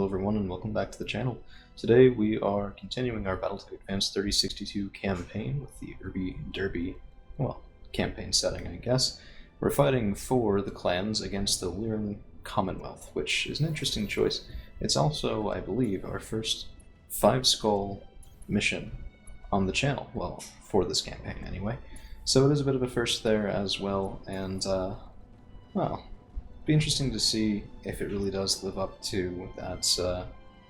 everyone, and welcome back to the channel. Today we are continuing our BattleTech Advanced 3062 campaign with the Derby, well, campaign setting, I guess. We're fighting for the clans against the Lyran Commonwealth, which is an interesting choice. It's also, I believe, our first 5-skull mission on the channel, well, for this campaign anyway. So it is a bit of a first there as well, and, well, be interesting to see if it really does live up to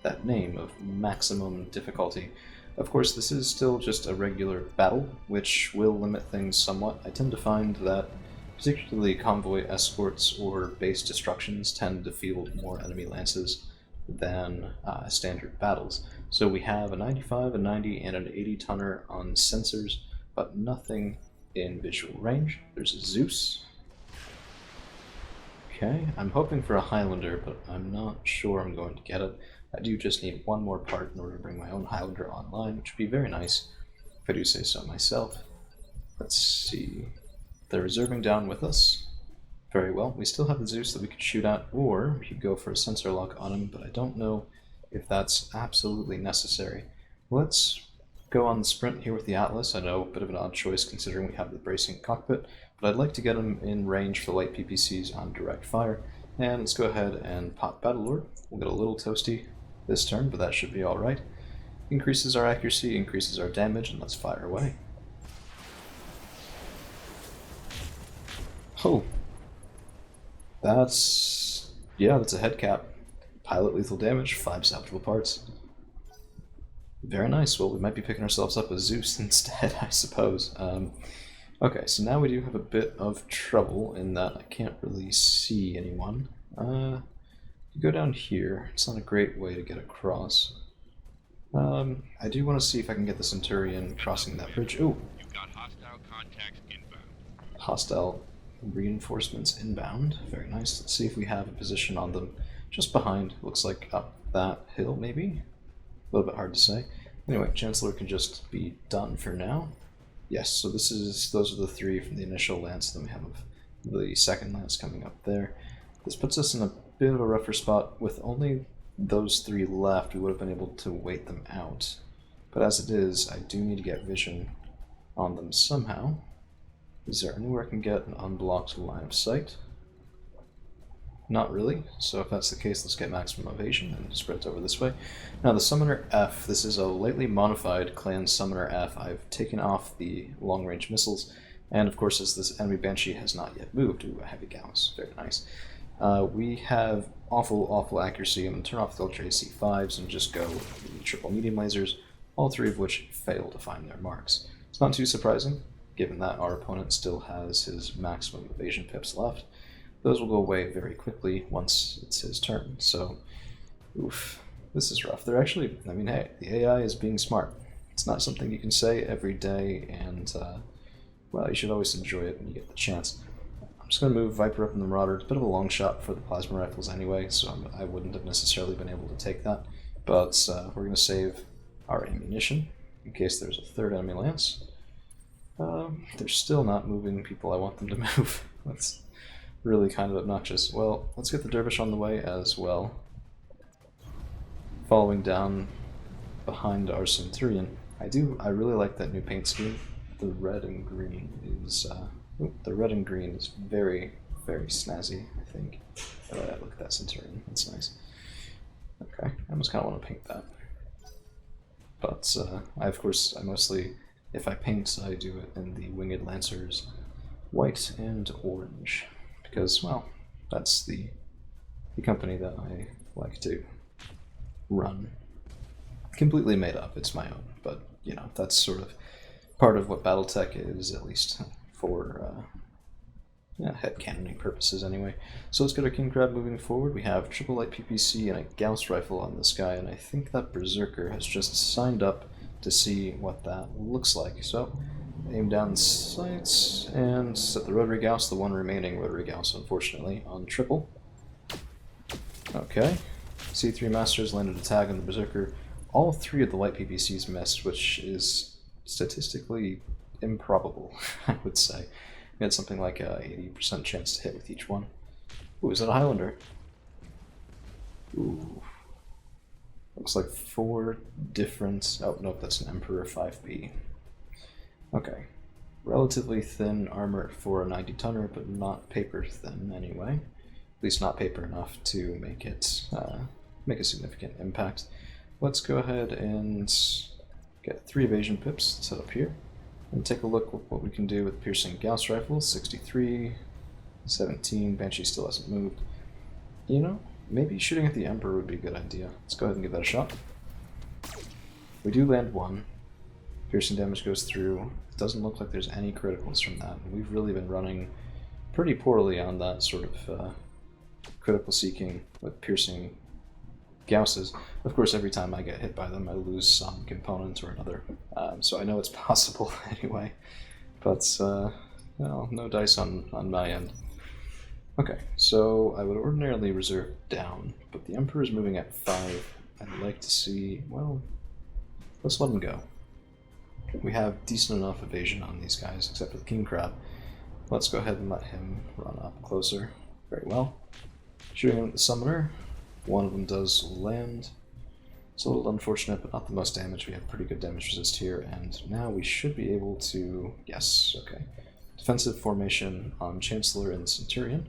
that name of maximum difficulty. Of course, this is still just a regular battle, which will limit things somewhat. I tend to find that particularly convoy escorts or base destructions tend to field more enemy lances than standard battles. So we have a 95, a 90, and an 80 tonner on sensors, but nothing in visual range. There's a Zeus. Okay, I'm hoping for a Highlander, but I'm not sure I'm going to get it. I do just need one more part in order to bring my own Highlander online, which would be very nice, if I do say so myself. Let's see. They're reserving down with us. Very well. We still have the Zeus that we could shoot at, or we could go for a sensor lock on him, but I don't know if that's absolutely necessary. Let's go on the sprint here with the Atlas. I know, a bit of an odd choice considering we have the bracing cockpit, but I'd like to get him in range for light PPCs on direct fire. And let's go ahead and pop Battlelord. We'll get a little toasty this turn, but that should be alright. Increases our accuracy, increases our damage, and let's fire away. Oh! That's a head cap. Pilot lethal damage, 5 salvageable parts. Very nice. Well, we might be picking ourselves up a Zeus instead, I suppose. Okay, so now we do have a bit of trouble in that I can't really see anyone. You go down here. It's not a great way to get across. I do want to see if I can get the Centurion crossing that bridge. Ooh! You've got hostile contacts inbound. Hostile reinforcements inbound. Very nice. Let's see if we have a position on them just behind. Looks like up that hill, maybe? A little bit hard to say. Anyway, Chancellor can just be done for now. Yes, so those are the 3 from the initial lance, then we have the second lance coming up there. This puts us in a bit of a rougher spot. With only those 3 left, we would have been able to wait them out. But as it is, I do need to get vision on them somehow. Is there anywhere I can get an unblocked line of sight? Not really, so if that's the case, let's get maximum evasion and sprint over this way. Now the Summoner F, this is a lightly modified clan Summoner F. I've taken off the long-range missiles, and of course as this enemy Banshee has not yet moved to a heavy gauss. Very nice. We have awful accuracy. I'm going to turn off the Ultra AC5s and just go with the triple medium lasers, all 3 of which fail to find their marks. It's not too surprising, given that our opponent still has his maximum evasion pips left. Those will go away very quickly once it's his turn, so, oof, this is rough. They're actually, I mean, hey, the AI is being smart. It's not something you can say every day, and, well, you should always enjoy it when you get the chance. I'm just going to move Viper up in the Marauder. It's a bit of a long shot for the plasma rifles anyway, so I wouldn't have necessarily been able to take that, but we're going to save our ammunition in case there's a 3rd enemy lance. They're still not moving people I want them to move. That's really kind of obnoxious. Well, let's get the Dervish on the way as well. Following down behind our Centurion. I really like that new paint scheme. The red and green is very, very snazzy, I think. Look at that Centurion. That's nice. Okay, I almost kind of want to paint that. But I mostly, if I paint, I do it in the Winged Lancers white and orange. Because, well, that's the company that I like to run. Completely made up, it's my own, but, you know, that's sort of part of what BattleTech is, at least for headcanoning purposes anyway. So let's get our King Crab moving forward. We have triple light PPC and a Gauss rifle on this guy, and I think that Berserker has just signed up to see what that looks like. So, aim down the sights and set the rotary Gauss, the one remaining rotary Gauss, unfortunately, on triple. Okay. C3 Masters landed a tag on the Berserker. All 3 of the light PPCs missed, which is statistically improbable, I would say. We had something like a 80% chance to hit with each one. Ooh, is that a Highlander? Ooh. looks like 4 different. Oh, nope, that's an Emperor 5B. Okay. Relatively thin armor for a 90 tonner, but not paper thin anyway. At least not paper enough to make it make a significant impact. Let's go ahead and get 3 evasion pips set up here, and take a look at what we can do with piercing Gauss rifles. 63, 17. Banshee still hasn't moved. You know, maybe shooting at the Emperor would be a good idea. Let's go ahead and give that a shot. We do land 1. Piercing damage goes through. It doesn't look like there's any criticals from that. We've really been running pretty poorly on that sort of critical seeking with piercing Gausses. Of course, every time I get hit by them, I lose some component or another. So I know it's possible anyway. But, well, no dice on my end. Okay, so I would ordinarily reserve down, but the Emperor is moving at 5. I'd like to see, well, let's let him go. We have decent enough evasion on these guys, except for the King Crab. Let's go ahead and let him run up closer. Very well. Shooting him at the Summoner. One of them does land. It's a little unfortunate, but not the most damage. We have pretty good damage resist here, and now we should be able to... Yes, okay. Defensive formation on Chancellor and the Centurion,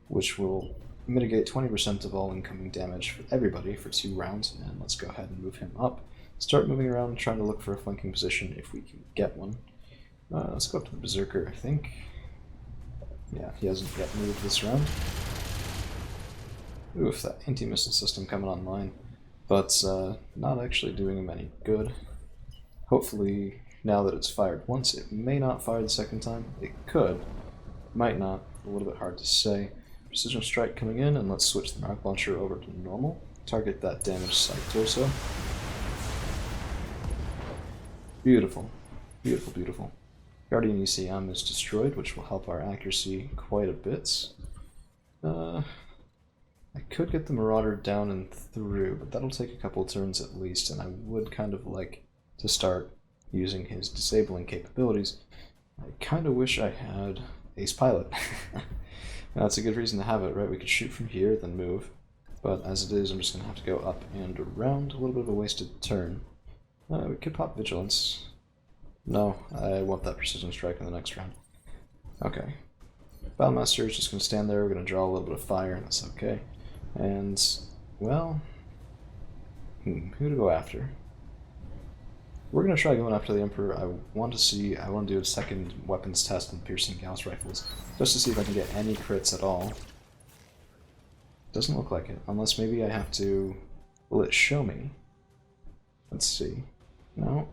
which will mitigate 20% of all incoming damage for everybody for 2 rounds, and let's go ahead and move him up. Start moving around, trying to look for a flanking position if we can get one. Let's go up to the Berserker, I think. Yeah, he hasn't yet moved this round. Oof, that anti-missile system coming online, but not actually doing him any good. Hopefully, now that it's fired once, it may not fire the second time. It could, might not, a little bit hard to say. Precision strike coming in, and let's switch the arc launcher over to normal. Target that damaged side torso. Beautiful. Beautiful, beautiful. Guardian ECM is destroyed, which will help our accuracy quite a bit. I could get the Marauder down and through, but that'll take a couple turns at least, and I would kind of like to start using his disabling capabilities. I kind of wish I had Ace Pilot. That's a good reason to have it, right? We could shoot from here, then move. But as it is, I'm just going to have to go up and around. A little bit of a wasted turn. We could pop Vigilance. No, I want that Precision Strike in the next round. Okay. Battlemaster is just going to stand there. We're going to draw a little bit of fire, and that's okay. And, well... who to go after? We're going to try going after the Emperor. I want to do a second weapons test on piercing Gauss rifles, just to see if I can get any crits at all. Doesn't look like it, unless maybe I have to... Will it show me? Let's see. No,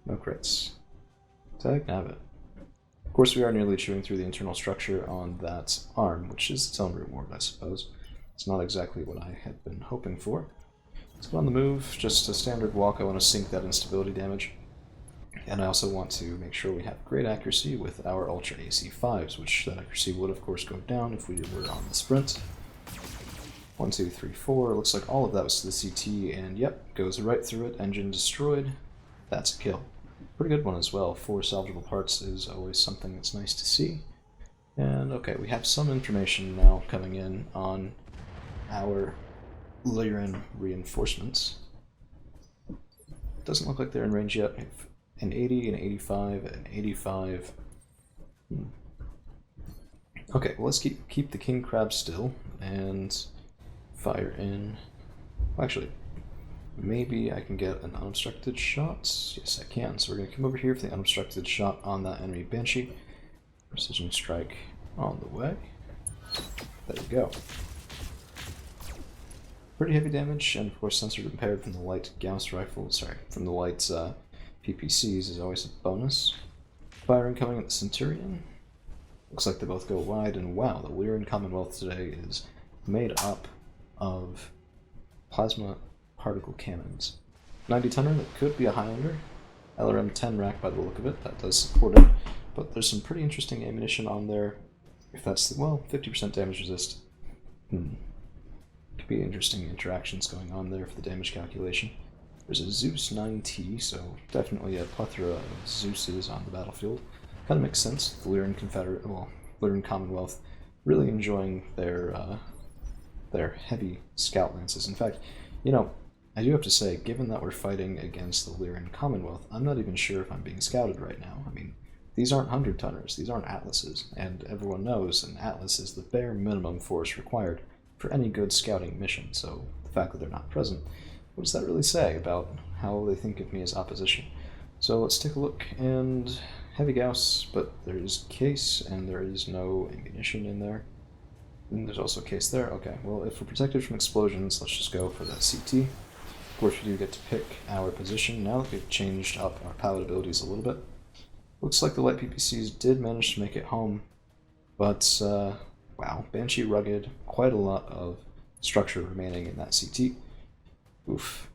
no crits. Tag Navit. Of course, we are nearly chewing through the internal structure on that arm, which is its own reward, I suppose. It's not exactly what I had been hoping for. Let's go on the move, just a standard walk. I want to sink that instability damage. And I also want to make sure we have great accuracy with our Ultra AC5s, which that accuracy would, of course, go down if we were on the sprint. 1, 2, 3, 4. Looks like all of that was to the CT, and yep, goes right through it. Engine destroyed. That's a kill. Pretty good one as well. 4 salvageable parts is always something that's nice to see. And okay, we have some information now coming in on our Lyran reinforcements. Doesn't look like they're in range yet. We have an 80, an 85, an 85. Okay, well, let's keep the King Crab still and fire in. Well, actually, maybe I can get an unobstructed shot. Yes, I can. So we're going to come over here for the unobstructed shot on that enemy Banshee. Precision strike on the way. There we go. Pretty heavy damage, and of course sensor impaired from the light Gauss rifle, from the light PPCs is always a bonus. Fire incoming at the Centurion. Looks like they both go wide, and wow, the Lyran Commonwealth today is made up of plasma particle cannons. 90 tonner, that could be a Highlander. LRM 10 rack by the look of it, that does support it. But there's some pretty interesting ammunition on there. If that's, well, 50% damage resist. Could be interesting interactions going on there for the damage calculation. There's a Zeus 9T, so definitely a plethora of Zeuses on the battlefield. Kind of makes sense. The Lyran Commonwealth really enjoying their heavy scout lances. In fact, you know, I do have to say, given that we're fighting against the Lyran Commonwealth, I'm not even sure if I'm being scouted right now. I mean, these aren't 100-tonners, these aren't Atlases, and everyone knows an Atlas is the bare minimum force required for any good scouting mission, so the fact that they're not present, what does that really say about how they think of me as opposition? So let's take a look, and heavy Gauss, but there is case, and there is no ammunition in there. And there's also a case there. Okay, well, if we're protected from explosions, let's just go for that CT. Of course, we do get to pick our position now that we've changed up our pilot abilities a little bit. Looks like the light PPCs did manage to make it home, but wow, Banshee rugged, quite a lot of structure remaining in that CT. Oof.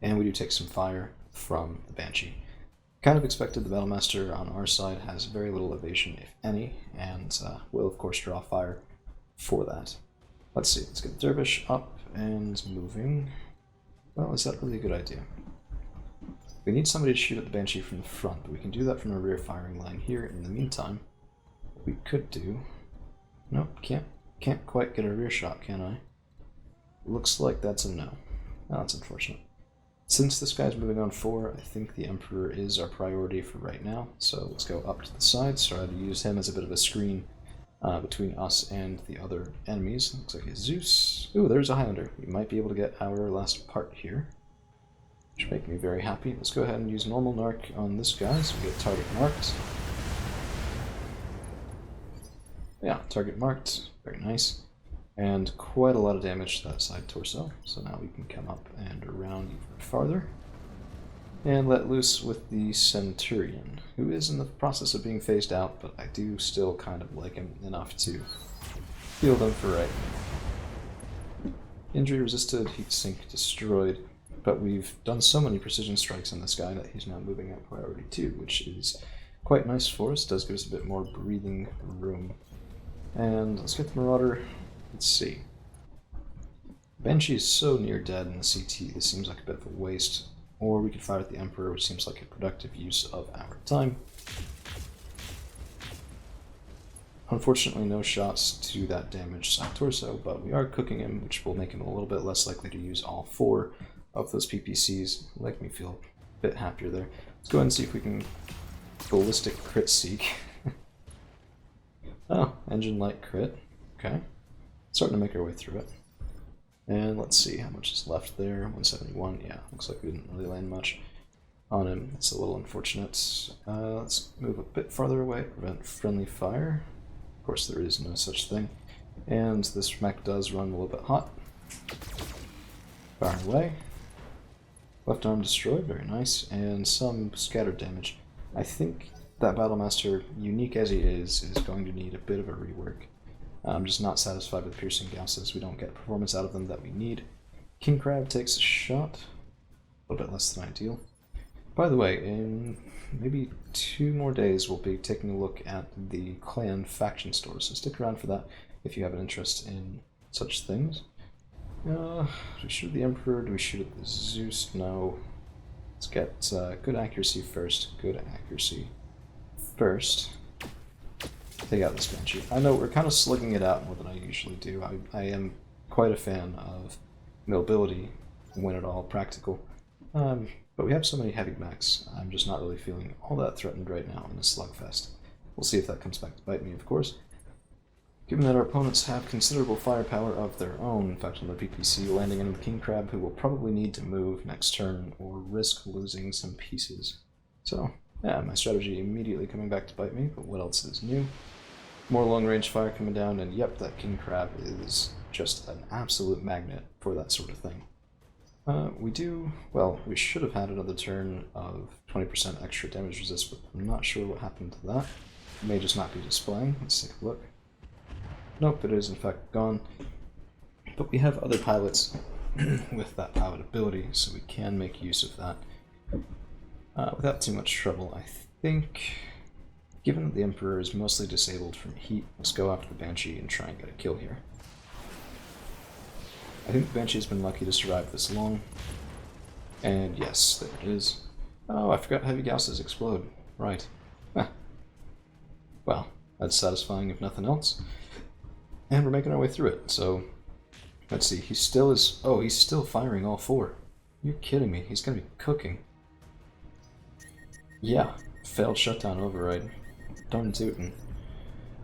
And we do take some fire from the Banshee. Kind of expected the Battlemaster on our side has very little evasion, if any, and will of course draw fire for that. Let's see, let's get the Dervish up and moving. Well, is that really a good idea? We need somebody to shoot at the Banshee from the front, but we can do that from a rear firing line here. In the meantime, what we could do... Nope, can't quite get a rear shot, can I? Looks like that's a no. Oh, that's unfortunate. Since this guy's moving on 4, I think the Emperor is our priority for right now, so let's go up to the side, try to use him as a bit of a screen between us and the other enemies. Looks like a Zeus. Ooh, there's a Highlander. We might be able to get our last part here, which make me very happy. Let's go ahead and use normal narc on this guy, so we get target marked. Yeah, target marked. Very nice. And quite a lot of damage to that side torso, so now we can come up and around even farther. And let loose with the Centurion, who is in the process of being phased out, but I do still kind of like him enough to heal them for right now. Injury resisted, heat sink destroyed, but we've done so many precision strikes on this guy that he's now moving up priority 2, which is quite nice for us, does give us a bit more breathing room. And let's get the Marauder. Let's see. Banshee is so near dead in the CT, this seems like a bit of a waste. Or we could fire at the Emperor, which seems like a productive use of our time. Unfortunately, no shots to that damaged side torso, but we are cooking him, which will make him a little bit less likely to use all 4 of those PPCs. Make me feel a bit happier there. Let's go ahead and see if we can ballistic crit seek. Oh, engine light crit. Okay. Starting to make our way through it. And let's see how much is left there. 171. Yeah, looks like we didn't really land much on him. It's a little unfortunate. Let's move a bit farther away, prevent friendly fire. Of course, there is no such thing. And this mech does run a little bit hot. Fire away. Left arm destroyed, very nice. And some scattered damage. I think that Battlemaster, unique as he is going to need a bit of a rework. I'm just not satisfied with piercing Gausses. We don't get performance out of them that we need. King Crab takes a shot. A little bit less than ideal. By the way, in maybe 2 more days we'll be taking a look at the clan faction stores, so stick around for that if you have an interest in such things. Do we shoot at the Emperor? Do we shoot at the Zeus? No. Let's get good accuracy first. Good accuracy first. Take out this Banshee. I know we're kind of slugging it out more than I usually do. I am quite a fan of mobility when at all practical. But we have so many heavy mechs, I'm just not really feeling all that threatened right now in this slugfest. We'll see if that comes back to bite me, of course. Given that our opponents have considerable firepower of their own, in fact on the PPC, landing into the King Crab, who will probably need to move next turn or risk losing some pieces. So, yeah, my strategy immediately coming back to bite me, but what else is new? More long-range fire coming down, and yep, that King Crab is just an absolute magnet for that sort of thing. We should have had another turn of 20% extra damage resist, but I'm not sure what happened to that. It may just not be displaying. Let's take a look. Nope, it is in fact gone. But we have other pilots with that pilot ability, so we can make use of that without too much trouble, I think. Given that the Emperor is mostly disabled from heat, let's go after the Banshee and try and get a kill here. I think the Banshee's been lucky to survive this long. And yes, there it is. Oh, I forgot heavy gases explode. Right. Huh. Well, that's satisfying if nothing else. And we're making our way through it, so Let's see, he still is... Oh, he's still firing all 4. You're kidding me. He's gonna be cooking. Yeah, failed shutdown override. Darn tootin'.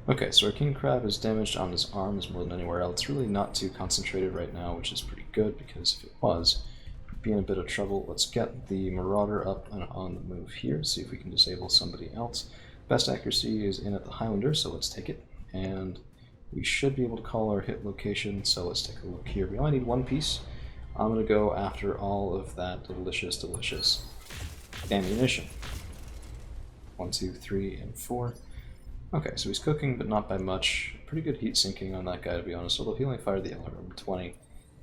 Okay, so our king crab is damaged on his arms more than anywhere else. Really not too concentrated right now, which is pretty good, because if it was, we'd be in a bit of trouble. Let's get the marauder up and on the move here, see if we can disable somebody else. Best accuracy is in at the Highlander, so let's take it. And we should be able to call our hit location, so let's take a look here. We only need 1 piece. I'm going to go after all of that delicious, delicious ammunition. 1, 2, 3, and 4. Okay, so he's cooking, but not by much. Pretty good heat sinking on that guy, to be honest, although he only fired the LRM 20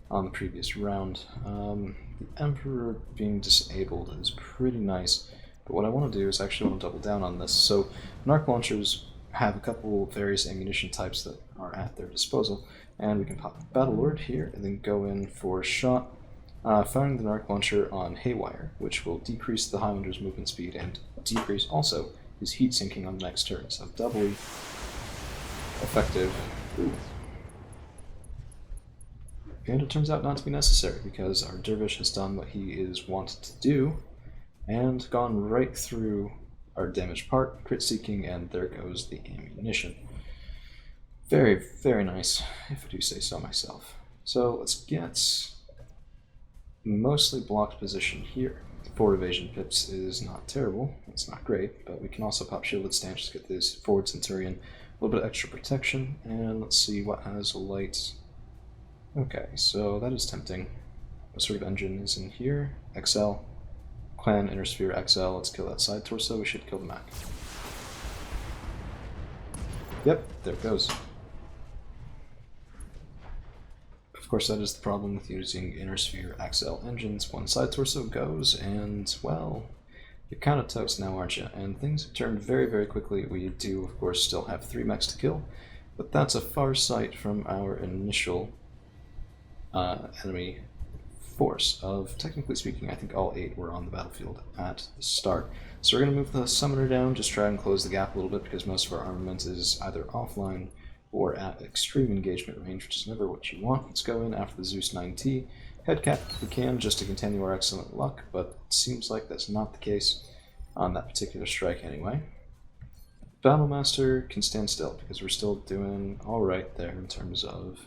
on the previous round. The Emperor being disabled is pretty nice, but what I want to do is actually want to double down on this. So, Narc launchers have a couple various ammunition types that are at their disposal, and we can pop Battlelord here, and then go in for a shot, firing the Narc launcher on Haywire, which will decrease the Highlander's movement speed and decrease also his heat sinking on the next turn, so doubly effective. Ooh. And it turns out not to be necessary, because our Dervish has done what he is wanted to do, and gone right through our damaged part, crit seeking, and there goes the ammunition. Very, very nice, if I do say so myself. So let's get mostly blocked position here. 4 evasion pips is not terrible, it's not great, but we can also pop shielded stanch to get this forward Centurion, a little bit of extra protection, and let's see what has light. Okay, so that is tempting. What sort of engine is in here? XL. Clan Inner Sphere XL, let's kill that side torso, we should kill the Mac. Yep, there it goes. Of course, that is the problem with using Inner Sphere XL engines. One side torso goes, and, well, you're kind of toast now, aren't you? And things have turned very, very quickly. We do, of course, still have 3 mechs to kill, but that's a far sight from our initial enemy force of, technically speaking, I think all 8 were on the battlefield at the start. So we're going to move the summoner down, just try and close the gap a little bit, because most of our armament is either offline or at extreme engagement range, which is never what you want. Let's go in after the Zeus 9T. Headcap if we can, just to continue our excellent luck, but it seems like that's not the case on that particular strike anyway. Battlemaster can stand still, because we're still doing alright there in terms of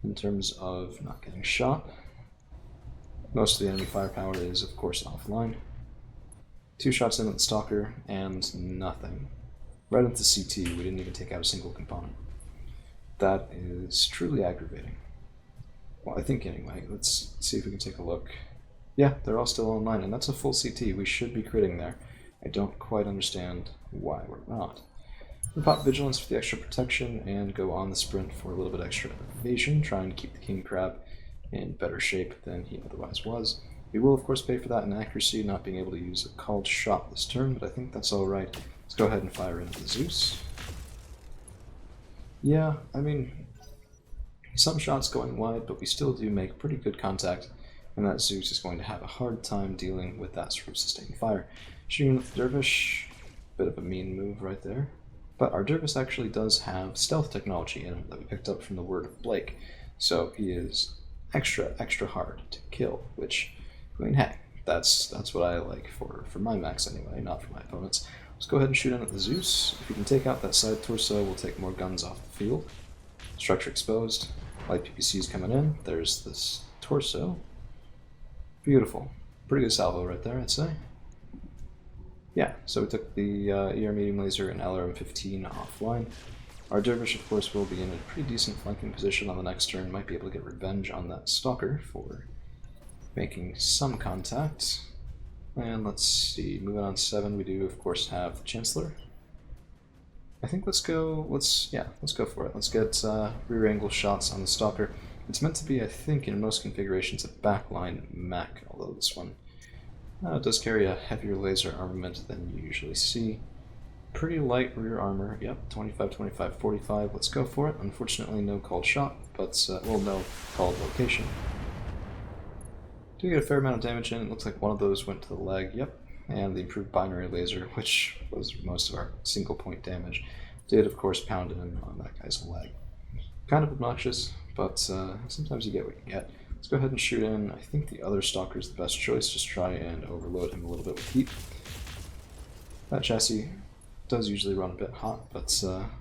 not getting shot. Most of the enemy firepower is, of course, offline. 2 shots in at the Stalker, and nothing. Right into CT, we didn't even take out a single component. That is truly aggravating. Well, I think anyway. Let's see if we can take a look. Yeah, they're all still online, and that's a full CT. We should be critting there. I don't quite understand why we're not. We pop Vigilance for the extra protection, and go on the sprint for a little bit extra evasion, trying to keep the King Crab in better shape than he otherwise was. We will, of course, pay for that in accuracy, not being able to use a called shot this turn, but I think that's alright. Let's go ahead and fire into the Zeus. Yeah, I mean, some shots going wide, but we still do make pretty good contact, and that Zeus is going to have a hard time dealing with that sort of sustained fire. Shooting with the Dervish, bit of a mean move right there. But our Dervish actually does have stealth technology in him that we picked up from the word of Blake, so he is extra, extra hard to kill, which, I mean, hey, that's what I like for my max anyway, not for my opponents. Let's go ahead and shoot in at the Zeus. If we can take out that side torso, we'll take more guns off the field. Structure exposed. Light PPCs coming in. There's this torso. Beautiful. Pretty good salvo right there, I'd say. Yeah, so we took the ER medium laser and LRM 15 offline. Our Dervish, of course, will be in a pretty decent flanking position on the next turn. Might be able to get revenge on that Stalker for making some contact. And let's see, moving on 7, we do, of course, have the Chancellor. I think let's go for it. Let's get rear angle shots on the Stalker. It's meant to be, I think, in most configurations, a backline mech, although this one does carry a heavier laser armament than you usually see. Pretty light rear armor, yep, 25, 25, 45, let's go for it. Unfortunately, no called shot, but, well, no called location. Do get a fair amount of damage in. It looks like one of those went to the leg, yep. And the improved binary laser, which was most of our single point damage, did of course pound in on that guy's leg. Kind of obnoxious, but sometimes you get what you get. Let's go ahead and shoot in. I think the other Stalker is the best choice. Just try and overload him a little bit with heat. That chassis does usually run a bit hot, but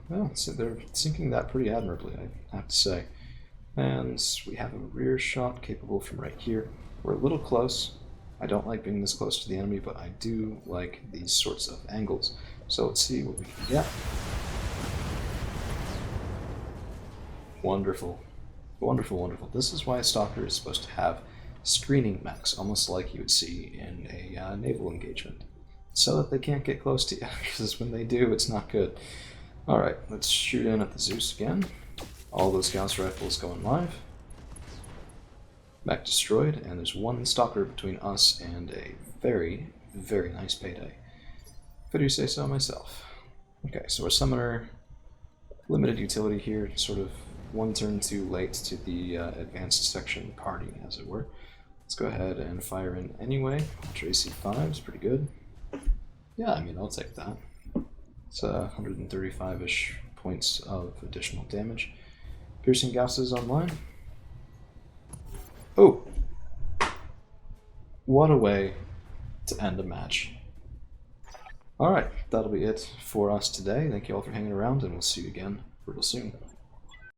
well, so they're sinking that pretty admirably, I have to say. And we have a rear shot capable from right here. We're a little close. I don't like being this close to the enemy, but I do like these sorts of angles. So let's see what we can get. Wonderful. Wonderful, wonderful. This is why a Stalker is supposed to have screening mechs, almost like you would see in a naval engagement, so that they can't get close to you, because when they do, it's not good. Alright, let's shoot in at the Zeus again. All those Gauss rifles going live. Mech destroyed, and there's one Stalker between us and a very, very nice payday. If I do say so myself. Okay, so our Summoner, limited utility here, sort of one turn too late to the advanced section party, as it were. Let's go ahead and fire in anyway. Ultra AC5 is pretty good. Yeah, I mean, I'll take that. It's 135-ish points of additional damage. Piercing Gausses online. Oh! What a way to end a match. Alright, that'll be it for us today. Thank you all for hanging around, and we'll see you again real soon.